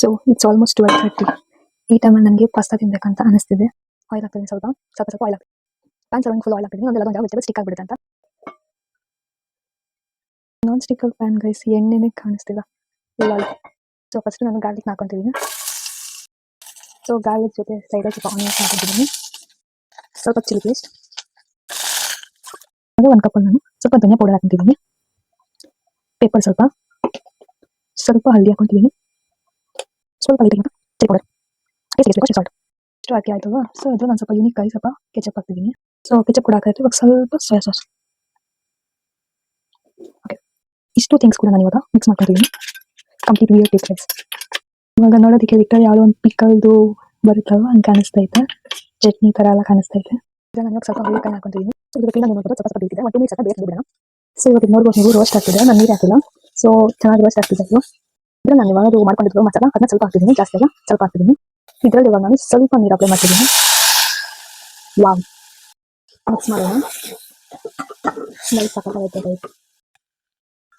So it's almost 12:30. ಈ ಟೈಮಲ್ಲಿ ನನಗೆ ಪಾಸ್ತಾ ತಿನ್ಬೇಕಂತ ಅನಿಸ್ತಿದೆ. ಆಯಿಲ್ ಹಾಕ್ತೀನಿ, ಸ್ವಲ್ಪ ಆಯಿಲ್ ಹಾಕ್ತೀನಿ. ಪ್ಯಾನ್ ಸಲುವಾಗಿ ಫುಲ್ ಆಯಿಲ್ ಹಾಕ್ತೀನಿ, ಒಂದೆಲ್ಲ ವೆಜಿಟೇಬಲ್ ಸ್ಟಿಕ್ ಆಗಿಬಿಡುತ್ತೆ ಅಂತ. ನಾನ್ ಸ್ಟಿಕ್ಕಲ್ ಪ್ಯಾನ್ ಗೈಸ್, ಎಣ್ಣೆನೇ ಕಾಣಿಸ್ತಿಲ್ಲ, ಫುಲ್ ಆಯಿಲ್. ಸೊ ಫಸ್ಟ್ ನಾನು ಗಾರ್ಲಿಕ್ ಹಾಕೊತಿದ್ದೀನಿ. ಸೊ ಗಾರ್ಲಿಕ್ ಜೊತೆ ಸೈಡಲ್ಲಿ ಸ್ವಲ್ಪ ಆನಿಯನ್ಸ್ ಹಾಕಿದ್ದೀನಿ, ಸ್ವಲ್ಪ ಚಿಲ್ಲಿ ಪೇಸ್ಟ್, ಅದೇ 1 ಕಪ್ಪಲ್ಲಿ ನಾನು ಸ್ವಲ್ಪ ಧನಿಯಾ ಪೌಡರ್ ಹಾಕ್ತಿದ್ದೀನಿ, ಪೇಪರ್ ಸ್ವಲ್ಪ ಹಲ್ದಿ ಹಾಕೊತಿದ್ದೀನಿ, ಸ್ವಲ್ಪ ಚಿಲ್ಲಿ ಪೌಡರ್, ಸಾಲ್ಟ್ ಇಷ್ಟು ಹಾಕಿ ಆಯ್ತಲ್ವಾ. ಸೊ ಇದು ನಾನು ಸ್ವಲ್ಪ ಯೂನಿಕ್ ಆಗಿ ಸ್ವಲ್ಪ ಕೆಚಪ್ ಹಾಕ್ತಿದ್ದೀನಿ. ಸೊ ಕೆಚಪ್ ಕೂಡ ಹಾಕಾಯ್ತು. ಇವಾಗ ಸ್ವಲ್ಪ ಸೋಯಾ ಸಾಸ್. ಓಕೆ, ಇಷ್ಟು ಥಿಂಗ್ಸ್ ಕೂಡ ನಾನು ಇವಾಗ ಮಿಕ್ಸ್ ಮಾಡ್ಕೊತಿದ್ದೀನಿ. ಕಂಪ್ಲೀಟ್ ವಿಯರ್ ಟೇಸ್ಟ್ ರೈಸ್. ಇವಾಗ ನೋಡೋದಕ್ಕೆ ಬಿಟ್ಟರೆ ಯಾವುದೋ ಒಂದು ಪಿಕಲ್ದು ಬರುತ್ತಲ್ವ ಹಂಗೆ ಕಾಣಿಸ್ತೈತೆ, ಚಟ್ನಿ ಥರ ಎಲ್ಲ ಕಾಣಿಸ್ತೈತೆ. ಈಗ ನಾನು ಸ್ವಲ್ಪ ಹುಳಿಕಾಯಿ ಹಾಕೊತಿದ್ದೀನಿ. ಸೊ ಇದಕ್ಕೆ ನಾನು ನೋಡ್ಬೋದು ಸ್ವಲ್ಪ ಬೇಯಿಸಿದೆ, 1 2 ಮಿನಿಟ್ಸ್ ಬೇಯಿಸಿ ಬಿಡೋಣ. ಸೊ ಇವಾಗ ನೋಡ್ಬೋದು ನೀವು ರೋಸ್ಟ್ ಆಗ್ತಿದೆ, ನಾನು ನೀರು ಹಾಕಿಲ್ಲ. ಸೊ ಚೆನ್ನಾಗಿ ರೋಸ್ಟ್ ಆಗ್ತಿದೆ. ಇದು ನಾನು ಇವಾಗ ಮಾಡ್ಕೊಂಡಿದ್ದು ಮಸಾಲ, ಅದನ್ನ ಸ್ವಲ್ಪ ಹಾಕ್ತಿದ್ದೀನಿ, ಜಾಸ್ತಿ ಅಲ್ಲ ಸ್ವಲ್ಪ ಹಾಕ್ತಿದ್ದೀನಿ. ಇದರಲ್ಲಿ ಇವಾಗ ನಾನು ಸ್ವಲ್ಪ ನೀರು ಅಪ್ಲೈ ಮಾಡ್ತಿದ್ದೀನಿ. ವಾವ್, ಮಿಕ್ಸ್ ಮಾಡೋಣ. ಸ್ಮೆಲ್ ಸಾಕಾಗುತ್ತೆ.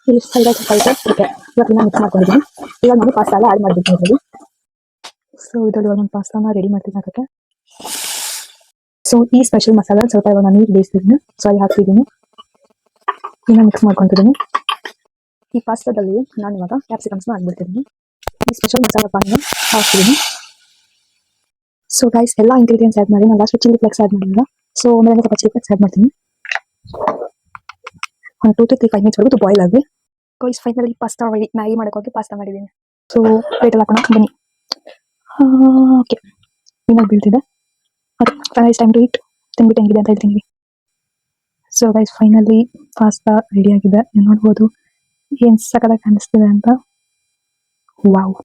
ಇಲ್ಲಿ ಸೈಡಲ್ಲಿ ಸ್ವಲ್ಪ ಇವಾಗ ನಾನು ಮಿಕ್ಸ್ ಮಾಡ್ಕೊಂಡಿದ್ದೀನಿ. ಇವಾಗ ನಾನು ಪಾಸ್ತಾ ಎಲ್ಲ ಆ್ಯಡ್ ಮಾಡಬೇಕು ಇದರಲ್ಲಿ. ಸೊ ಇದರಲ್ಲಿ ಇವಾಗ ನಾನು ಪಾಸ್ತಾನ ರೆಡಿ ಮಾಡ್ತೀನಿ ಹಾಕೋಕ್ಕೆ. ಸೊ ಈ ಸ್ಪೆಷಲ್ ಮಸಾಲ ಸ್ವಲ್ಪ ಇವಾಗ ನಾನು ನೀರು ಬೇಯಿಸ್ತಿದ್ದೀನಿ, ಹಾಕ್ತಿದ್ದೀನಿ, ಇನ್ನು ಮಿಕ್ಸ್ ಮಾಡ್ಕೊತಿದ್ದೀನಿ. ಈ ಪಾಸ್ತಾದಲ್ಲಿ ನಾನು ಇವಾಗ ಕ್ಯಾಪ್ಸಿಕಮ್ಸ್ನ ಹಾಕ್ಬಿಡ್ತಿದ್ದೀನಿ. ಈ ಸ್ಪೆಷಲ್ ಮಸಾಲ ಪಾನ ಹಾಕ್ತಿದ್ದೀನಿ. ಸೊ ಗೈಸ್, ಎಲ್ಲ ಇಂಗ್ರೀಡಿಯೆಂಟ್ಸ್ ಆ್ಯಡ್ ಮಾಡಿ ನಾನು ಲಾಸ್ಟ್ ಚಿಲ್ಲಿ ಫ್ಲೇಕ್ಸ್ ಆ್ಯಡ್ ಮಾಡಿಲ್ಲ. ಸೊ ಆಮೇಲೆ ಸ್ವಲ್ಪ ಚಿಲ್ಲಿ ಫ್ಲೇಕ್ಸ್ ಆ್ಯಡ್ ಮಾಡ್ತೀನಿ. ಒಂದು 2 to 5 ಮಿನಿಟ್ಸ್ ವರೆಗೂ ಬಾಯ್ಲ್ ಆಗಿ. Guys finally pasta ready. Maggi ಮಾಡೋಕ್ಕೋಗಿ ಪಾಸ್ತಾ ಮಾಡಿದ್ದೀನಿ. ಸೊ ಪ್ಲೇಟಲ್ಲಿ ಹಾಕೋಣ ಬನ್ನಿ. ಓಕೆ, ಇನ್ನೊಂದು ಬೀಳ್ತಿದೆ. Guys time to eat. ತಿನ್ಬಿಟ್ಟು ಹೆಂಗಿದೆ ಅಂತ ಹೇಳ್ತೀನಿ. So guys finally pasta ready ಆಗಿದೆ. ನೀವು ನೋಡ್ಬೋದು ಏನು ಸಕ್ಕತ್ತಾಗಿ ಕಾಣಿಸ್ತಿದೆ ಅಂತ. ವಾವ್.